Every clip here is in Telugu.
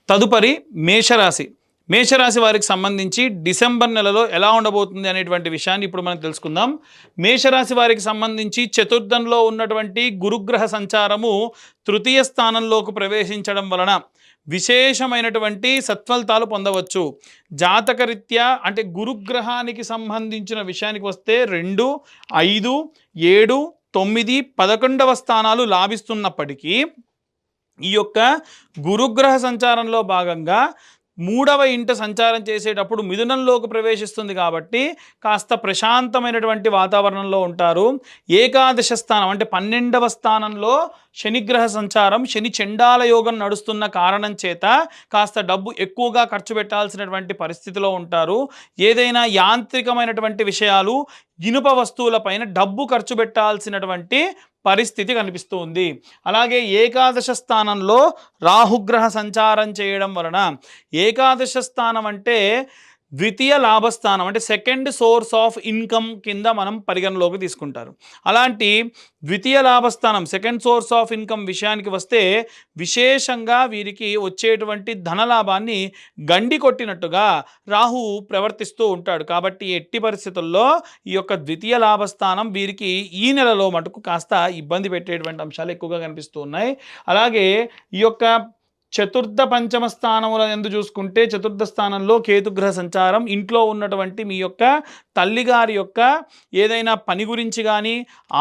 తదుపరి మేషరాశి. మేషరాశి వారికి సంబంధించి డిసెంబర్ నెలలో ఎలా ఉండబోతుంది అనేటువంటి విషయాన్ని ఇప్పుడు మనం తెలుసుకుందాం. మేషరాశి వారికి సంబంధించి చతుర్థంలో ఉన్నటువంటి గురుగ్రహ సంచారము తృతీయ స్థానంలోకి ప్రవేశించడం వలన విశేషమైనటువంటి సత్ఫలితాలు పొందవచ్చు. జాతకరీత్యా అంటే గురుగ్రహానికి సంబంధించిన విషయానికి వస్తే 2, 5, 7, 9, 11వ స్థానాలు లాభిస్తున్నప్పటికీ ఈ యొక్క గురుగ్రహ సంచారంలో భాగంగా 3వ ఇంట సంచారం చేసేటప్పుడు మిథునంలోకి ప్రవేశిస్తుంది కాబట్టి కాస్త ప్రశాంతమైనటువంటి వాతావరణంలో ఉంటారు. ఏకాదశ స్థానం అంటే 12వ స్థానంలో శనిగ్రహ సంచారం, శని చండాల యోగం నడుస్తున్న కారణం చేత కాస్త డబ్బు ఎక్కువగా ఖర్చు పెట్టాల్సినటువంటి పరిస్థితిలో ఉంటారు. ఏదైనా యాంత్రికమైనటువంటి విషయాలు, ఇనుప వస్తువులపైన డబ్బు ఖర్చు పెట్టాల్సినటువంటి పరిస్థితి కనిపిస్తుంది. అలాగే ఏకాదశ స్థానంలో రాహుగ్రహ సంచారం చేయడం వలన, ఏకాదశ స్థానం అంటే ద్వితీయ లాభస్థానం అంటే సెకండ్ సోర్స్ ఆఫ్ ఇన్కమ్ కింద మనం పరిగణలోకి తీసుకుంటారు. అలాంటి ద్వితీయ లాభస్థానం సెకండ్ సోర్స్ ఆఫ్ ఇన్కమ్ విషయానికి వస్తే విశేషంగా వీరికి వచ్చేటువంటి ధనలాభాన్ని గండి కొట్టినట్టుగా రాహు ప్రవర్తిస్తూ ఉంటాడు. కాబట్టి ఎట్టి పరిస్థితుల్లో ఈ యొక్క ద్వితీయ లాభస్థానం వీరికి ఈ నెలలో మటుకు కాస్త ఇబ్బంది పెట్టేటువంటి అంశాలు ఎక్కువగా కనిపిస్తూ ఉన్నాయి. అలాగే ఈ యొక్క చతుర్థ పంచమ స్థానముల ఎందు చూసుకుంటే చతుర్థ స్థానంలో కేతుగ్రహ సంచారం, ఇంట్లో ఉన్నటువంటి మీ యొక్క తల్లిగారి యొక్క ఏదైనా పని గురించి కానీ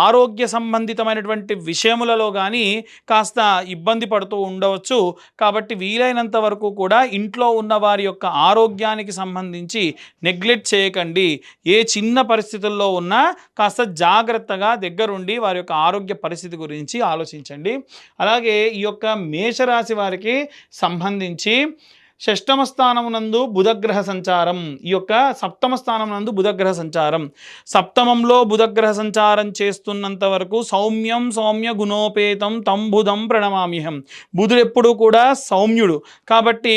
ఆరోగ్య సంబంధితమైనటువంటి విషయములలో కానీ కాస్త ఇబ్బంది పడుతూ ఉండవచ్చు. కాబట్టి వీలైనంత వరకు కూడా ఇంట్లో ఉన్న వారి యొక్క ఆరోగ్యానికి సంబంధించి నెగ్లెక్ట్ చేయకండి. ఏ చిన్న పరిస్థితుల్లో ఉన్నా కాస్త జాగ్రత్తగా దగ్గరుండి వారి యొక్క ఆరోగ్య పరిస్థితి గురించి ఆలోచించండి. అలాగే ఈ యొక్క మేషరాశి వారికి సంబంధించి షష్టమ స్థానమునందు బుధగ్రహ సంచారం, ఈ యొక్క సప్తమ స్థానమునందు బుధగ్రహ సంచారం. సప్తమంలో బుధగ్రహ సంచారం చేస్తున్నంత వరకు సౌమ్యం సౌమ్య గుణోపేతం తం బుధం ప్రణమామ్యహం. బుధుడు ఎప్పుడూ కూడా సౌమ్యుడు కాబట్టి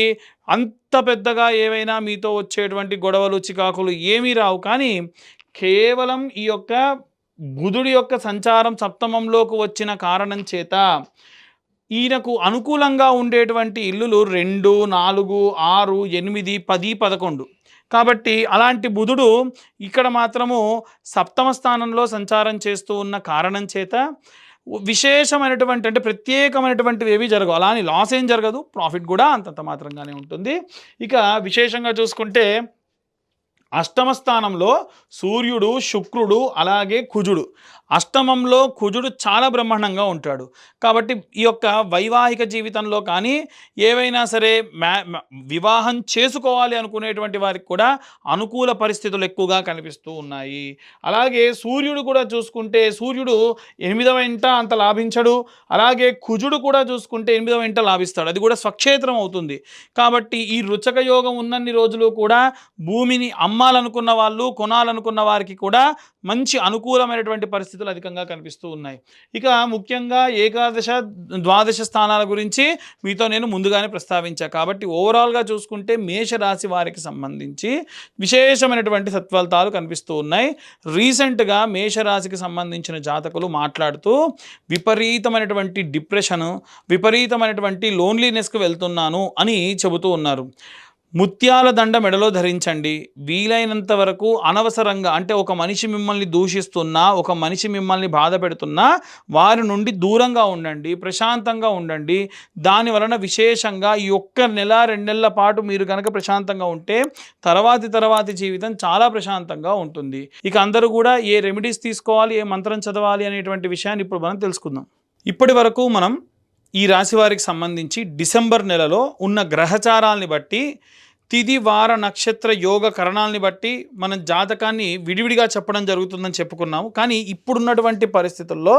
అంత పెద్దగా ఏవైనా మీతో వచ్చేటువంటి గొడవలు చికాకులు ఏమీ రావు. కానీ కేవలం ఈ యొక్క బుధుడి యొక్క సంచారం సప్తమంలోకి వచ్చిన కారణం చేత ఈయనకు అనుకూలంగా ఉండేటువంటి ఇల్లులు 2, 4, 6, 8, 10, 11. కాబట్టి అలాంటి బుధుడు ఇక్కడ మాత్రము సప్తమ స్థానంలో సంచారం చేస్తూ ఉన్న కారణం చేత విశేషమైనటువంటి అంటే ప్రత్యేకమైనటువంటివి ఏవి జరగవు. అలా అని లాస్ ఏం జరగదు, ప్రాఫిట్ కూడా అంతంత మాత్రంగానే ఉంటుంది. ఇక విశేషంగా చూసుకుంటే అష్టమ స్థానంలో సూర్యుడు, శుక్రుడు, అలాగే కుజుడు. అష్టమంలో కుజుడు చాలా బ్రహ్మాండంగా ఉంటాడు. కాబట్టి ఈ యొక్క వైవాహిక జీవితంలో కానీ ఏవైనా సరే వివాహం చేసుకోవాలి అనుకునేటువంటి వారికి కూడా అనుకూల పరిస్థితులు ఎక్కువగా కనిపిస్తూ ఉన్నాయి. అలాగే సూర్యుడు కూడా చూసుకుంటే సూర్యుడు 8వ ఇంట అంత లాభించడు. అలాగే కుజుడు కూడా చూసుకుంటే 8వ ఇంట లాభిస్తాడు, అది కూడా స్వక్షేత్రం అవుతుంది. కాబట్టి ఈ రుచక యోగం ఉన్నన్ని రోజులు కూడా భూమిని అమ్మాలనుకున్న వాళ్ళు, కొనాలనుకున్న వారికి కూడా మంచి అనుకూలమైనటువంటి పరిస్థితులు అధికంగా కనిపిస్తూ ఉన్నాయి. ఇక ముఖ్యంగా ఏకాదశ ద్వాదశ స్థానాల గురించి మీతో నేను ముందుగానే ప్రస్తావించా. కాబట్టి ఓవరాల్గా చూసుకుంటే మేషరాశి వారికి సంబంధించి విశేషమైనటువంటి సత్ఫలితాలు కనిపిస్తూ ఉన్నాయి. రీసెంట్గా మేషరాశికి సంబంధించిన జాతకులు మాట్లాడుతూ విపరీతమైనటువంటి డిప్రెషను, విపరీతమైనటువంటి లోన్లీనెస్కి వెళ్తున్నాను అని చెబుతూ ఉన్నారు. ముత్యాల దండ మెడలో ధరించండి. వీలైనంత వరకు అనవసరంగా అంటే ఒక మనిషి మిమ్మల్ని దూషిస్తున్నా, ఒక మనిషి మిమ్మల్ని బాధ పెడుతున్నా వారి నుండి దూరంగా ఉండండి, ప్రశాంతంగా ఉండండి. దాని వలన విశేషంగా ఈ 1 నెల 2 నెలల పాటు మీరు కనుక ప్రశాంతంగా ఉంటే తర్వాతి జీవితం చాలా ప్రశాంతంగా ఉంటుంది. ఇక అందరూ కూడా ఏ రెమెడీస్ తీసుకోవాలి, ఏ మంత్రం చదవాలి అనేటువంటి విషయాన్ని ఇప్పుడు మనం తెలుసుకుందాం. ఇప్పటి వరకు మనం ఈ రాశి వారికి సంబంధించి డిసెంబర్ నెలలో ఉన్న గ్రహచారాలని బట్టి, తిథి వార నక్షత్ర యోగ కరణాలని బట్టి మనం జాతకాన్ని విడివిడిగా చెప్పడం జరుగుతుందని చెప్పుకున్నాము. కానీ ఇప్పుడున్నటువంటి పరిస్థితుల్లో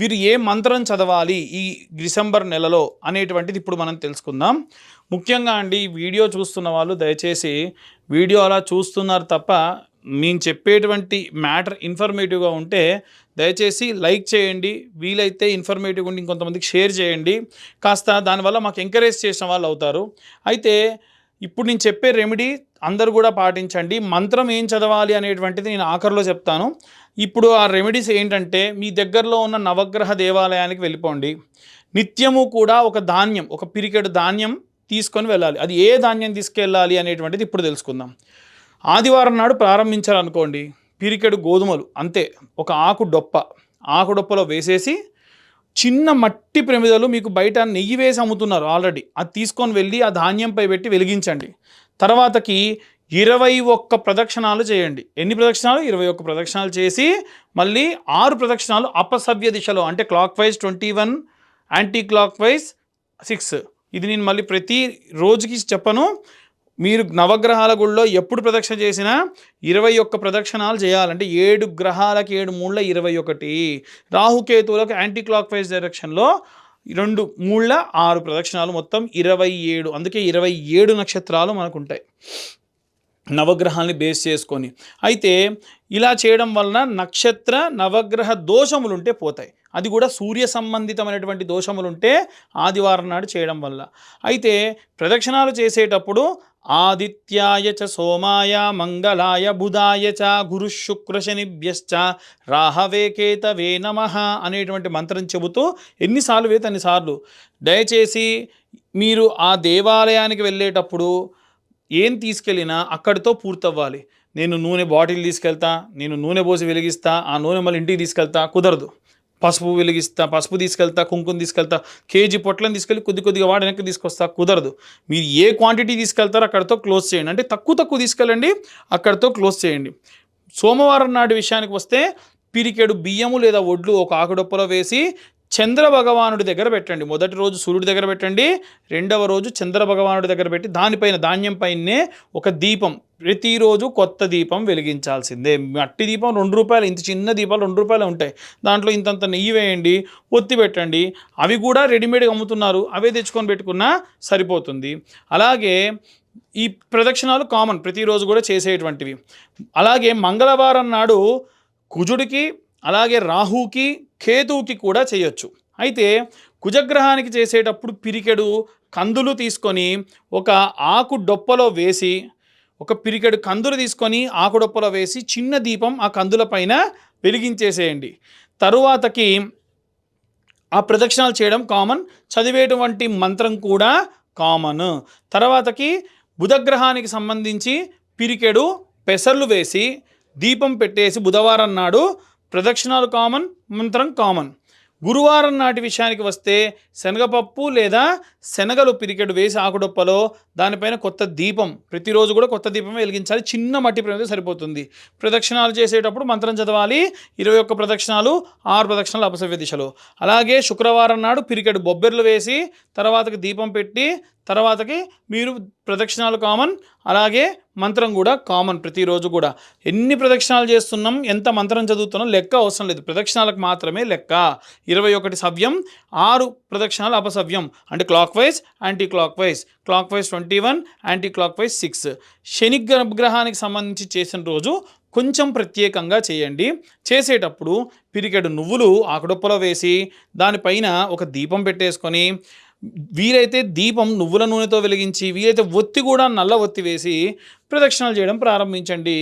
వీరు ఏ మంత్రం చదవాలి ఈ డిసెంబర్ నెలలో అనేటువంటిది ఇప్పుడు మనం తెలుసుకుందాం. ముఖ్యంగా అండి, వీడియో చూస్తున్న వాళ్ళు దయచేసి వీడియో అలా చూస్తున్నారు తప్ప మేము చెప్పేటువంటి మ్యాటర్ ఇన్ఫర్మేటివ్గా ఉంటే దయచేసి లైక్ చేయండి. వీలైతే ఇన్ఫర్మేటివ్ ఉండి ఇంకొంతమందికి షేర్ చేయండి. కాస్త దానివల్ల మాకు ఎంకరేజ్ చేసిన వాళ్ళు అవుతారు. అయితే ఇప్పుడు నేను చెప్పే రెమెడీ అందరూ కూడా పాటించండి. మంత్రం ఏం చదవాలి అనేటువంటిది నేను ఆఖరిలో చెప్తాను. ఇప్పుడు ఆ రెమెడీస్ ఏంటంటే, మీ దగ్గరలో ఉన్న నవగ్రహ దేవాలయానికి వెళ్ళిపోండి. నిత్యము కూడా ఒక పిరికెడు ధాన్యం తీసుకొని వెళ్ళాలి. అది ఏ ధాన్యం తీసుకెళ్ళాలి అనేటువంటిది ఇప్పుడు తెలుసుకుందాం. ఆదివారం నాడు ప్రారంభించాలనుకోండి, పిరికెడు గోధుమలు అంతే, ఒక ఆకు డొప్పలో వేసేసి, చిన్న మట్టి ప్రమిదలు మీకు బయట నెయ్యి వేసి అమ్ముతున్నారు ఆల్రెడీ, అది తీసుకొని వెళ్ళి ఆ ధాన్యంపై పెట్టి వెలిగించండి. తర్వాతకి 21 ప్రదక్షిణాలు చేయండి. ఎన్ని ప్రదక్షిణాలు? 21 ప్రదక్షిణాలు చేసి మళ్ళీ 6 ప్రదక్షిణాలు అపసవ్య దిశలో, అంటే clock wise 21, anti clock wise 6. ఇది నేను మళ్ళీ ప్రతి రోజుకి చెప్పను. మీరు నవగ్రహాల గుళ్ళో ఎప్పుడు ప్రదక్షిణ చేసినా 21 ప్రదక్షిణాలు చేయాలంటే 7 గ్రహాలకి 7 మూళ్ళ 21, రాహుకేతువులకు యాంటీ క్లాక్ వైజ్ డైరెక్షన్లో 2 మూళ్ళ 6 ప్రదక్షిణాలు, మొత్తం 27. అందుకే 27 నక్షత్రాలు మనకు ఉంటాయి నవగ్రహాల్ని బేస్ చేసుకొని. అయితే ఇలా చేయడం వలన నక్షత్ర నవగ్రహ దోషములుంటే పోతాయి. అది కూడా సూర్య సంబంధితమైనటువంటి దోషములుంటే ఆదివారం నాడు చేయడం వల్ల. అయితే ప్రదక్షిణాలు చేసేటప్పుడు ఆదిత్యాయ చ సోమాయ మంగళాయ బుధాయ చ గురు శుక్ర శనిభ్యశ్చ రాహవే కేతవే నమః అనేటువంటి మంత్రం చెబుతూ ఎన్నిసార్లు వేతే అన్నిసార్లు. దయచేసి మీరు ఆ దేవాలయానికి వెళ్ళేటప్పుడు ఏం తీసుకెళ్ళినా అక్కడితో పూర్తవ్వాలి. నేను నూనె బాటిల్ తీసుకెళ్తా, నేను నూనె పోసి వెలిగిస్తా, ఆ నూనె మళ్ళీ ఇంటికి తీసుకెళ్తా, కుదరదు. పసుపు తీసుకెళ్తా, కుంకుమ తీసుకెళ్తా, కేజీ పొట్లను తీసుకెళ్ళి కొద్దిగా వాడి వెనక్కి తీసుకొస్తా, కుదరదు. మీరు ఏ క్వాంటిటీ తీసుకెళ్తారో అక్కడితో క్లోజ్ చేయండి. అంటే తక్కువ తీసుకెళ్ళండి, అక్కడితో క్లోజ్ చేయండి. సోమవారం నాడు విషయానికి వస్తే పిరికెడు బియ్యము లేదా ఒడ్లు ఒక ఆకుడొప్పలో వేసి చంద్ర భగవానుడి దగ్గర పెట్టండి. మొదటి రోజు సూర్యుడి దగ్గర పెట్టండి, రెండవ రోజు చంద్ర భగవానుడి దగ్గర పెట్టి దానిపైన ధాన్యం పైనే ఒక దీపం, ప్రతిరోజు కొత్త దీపం వెలిగించాల్సిందే. మట్టి దీపం ₹2, ఇంత చిన్న దీపాలు ₹2 ఉంటాయి, దాంట్లో ఇంతంత నెయ్యి వేయండి, ఒత్తి పెట్టండి. అవి కూడా రెడీమేడ్గా అమ్ముతున్నారు, అవే తెచ్చుకొని పెట్టుకున్నా సరిపోతుంది. అలాగే ఈ ప్రదక్షిణాలు కామన్, ప్రతిరోజు కూడా చేసేటువంటివి. అలాగే మంగళవారం నాడు కుజుడికి, అలాగే రాహుకి, కేతువుకి కూడా చేయొచ్చు. అయితే కుజగ్రహానికి చేసేటప్పుడు పిరికెడు కందులు తీసుకొని ఒక ఆకు డొప్పలో వేసి, ఒక పిరికెడు కందులు తీసుకొని ఆకు డొప్పలో వేసి చిన్న దీపం ఆ కందుల పైన వెలిగించేసేయండి. తరువాతకి ఆ ప్రదక్షిణాలు చేయడం కామన్, చదివేటువంటి మంత్రం కూడా కామన్. తర్వాతకి బుధగ్రహానికి సంబంధించి పిరికెడు పెసర్లు వేసి దీపం పెట్టేసి బుధవారం నాడు ప్రదక్షిణాలు కామన్, మంత్రం కామన్. గురువారం నాటి విషయానికి వస్తే శనగపప్పు లేదా శనగలు పిరికెడు వేసి ఆకుడొప్పలో దానిపైన కొత్త దీపం, ప్రతిరోజు కూడా కొత్త దీపం వెలిగించాలి. చిన్న మట్టి ప్రమిద సరిపోతుంది. ప్రదక్షిణాలు చేసేటప్పుడు మంత్రం చదవాలి. 21 ప్రదక్షిణాలు, 6 ప్రదక్షిణాలు అపసవ్య దిశలో. అలాగే శుక్రవారం నాడు పిరికెడు బొబ్బెర్లు వేసి తర్వాతకి దీపం పెట్టి తర్వాతకి మీరు ప్రదక్షిణాలు కామన్, అలాగే మంత్రం కూడా కామన్. ప్రతిరోజు కూడా ఎన్ని ప్రదక్షిణాలు చేస్తున్నాం, ఎంత మంత్రం చదువుతున్నాం లెక్క అవసరం లేదు, ప్రదక్షిణాలకు మాత్రమే లెక్క. 21 సవ్యం, 6 ప్రదక్షిణాలు అపసవ్యం, అంటే clock wise, anti clock wise. Clock wise 21, anti clock wise 6. శని గ్రహానికి సంబంధించి చేసిన రోజు కొంచెం ప్రత్యేకంగా చేయండి. చేసేటప్పుడు పిరికెడు నువ్వులు ఆకుడొప్పలో వేసి దానిపైన ఒక దీపం పెట్టేసుకొని, వీలైతే దీపం నువ్వుల నూనెతో వెలిగించి, వీలైతే ఒత్తి కూడా నల్ల ఒత్తి వేసి ప్రదక్షిణాలు చేయడం ప్రారంభించండి.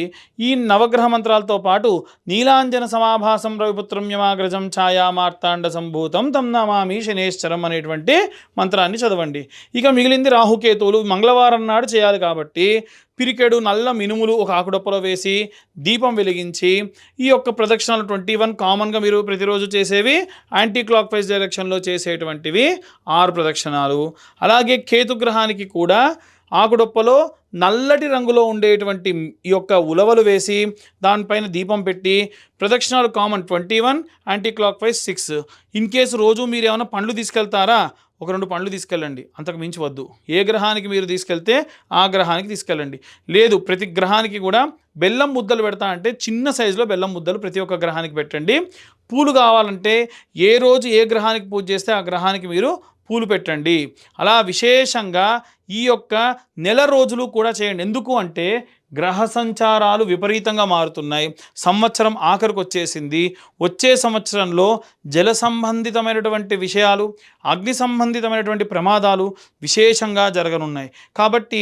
ఈ నవగ్రహ మంత్రాలతో పాటు నీలాంజన సమాభాసం రవిపుత్రం యమాగ్రజం ఛాయా మార్తాండ సంభూతం తం నమామి శనేశ్వరం అనేటువంటి మంత్రాన్ని చదవండి. ఇక మిగిలింది రాహుకేతువులు మంగళవారం నాడు చేయాలి కాబట్టి పిరికెడు నల్ల మినుములు ఒక ఆకుడొప్పలో వేసి దీపం వెలిగించి ఈ యొక్క ప్రదక్షిణాలు 21 కామన్గా మీరు ప్రతిరోజు చేసేవి, యాంటీ క్లాక్ వైజ్ డైరెక్షన్లో చేసేటువంటివి 6 ప్రదక్షిణాలు. అలాగే కేతుగ్రహానికి కూడా ఆకుడొప్పలో నల్లటి రంగులో ఉండేటువంటి ఈ యొక్క ఉలవలు వేసి దానిపైన దీపం పెట్టి ప్రదక్షిణాలు common 21, anti clock wise 6. In case రోజు మీరు ఏమైనా పండ్లు తీసుకెళ్తారా, ఒక 2 పండ్లు తీసుకెళ్ళండి, అంతకు మించి వద్దు. ఏ గ్రహానికి మీరు తీసుకెళ్తే ఆ గ్రహానికి తీసుకెళ్ళండి. లేదు ప్రతి గ్రహానికి కూడా బెల్లం ముద్దలు పెడతా అంటే చిన్న సైజులో బెల్లం ముద్దలు ప్రతి ఒక్క గ్రహానికి పెట్టండి. పూలు కావాలంటే ఏ రోజు ఏ గ్రహానికి పూజ చేస్తే ఆ గ్రహానికి మీరు పూలు పెట్టండి. అలా విశేషంగా ఈ యొక్క నెల రోజులు కూడా చేయండి. ఎందుకు అంటే గ్రహ సంచారాలు విపరీతంగా మారుతున్నాయి, సంవత్సరం ఆఖరికి వచ్చేసింది. వచ్చే సంవత్సరంలో జల సంబంధితమైనటువంటి విషయాలు, అగ్ని సంబంధితమైనటువంటి ప్రమాదాలు విశేషంగా జరగనున్నాయి. కాబట్టి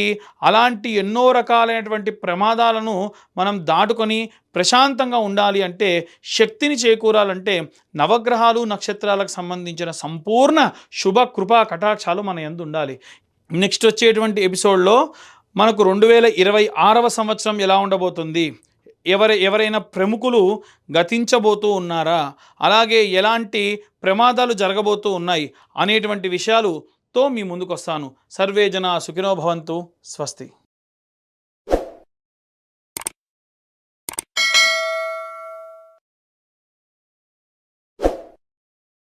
అలాంటి ఎన్నో రకాలైనటువంటి ప్రమాదాలను మనం దాటుకొని ప్రశాంతంగా ఉండాలి అంటే, శక్తిని చేకూరాలంటే నవగ్రహాలు నక్షత్రాలకు సంబంధించిన సంపూర్ణ శుభ కృపా కటాక్షాలు మన యందు ఉండాలి. నెక్స్ట్ వచ్చేటువంటి ఎపిసోడ్లో మనకు 2026వ సంవత్సరం ఎలా ఉండబోతుంది, ఎవరైనా ప్రముఖులు గతించబోతూ ఉన్నారా, అలాగే ఎలాంటి ప్రమాదాలు జరగబోతూ ఉన్నాయి అనేటువంటి విషయాలుతో మీ ముందుకు వస్తాను. సర్వే జన సుఖినో భవంతు. స్వస్తి.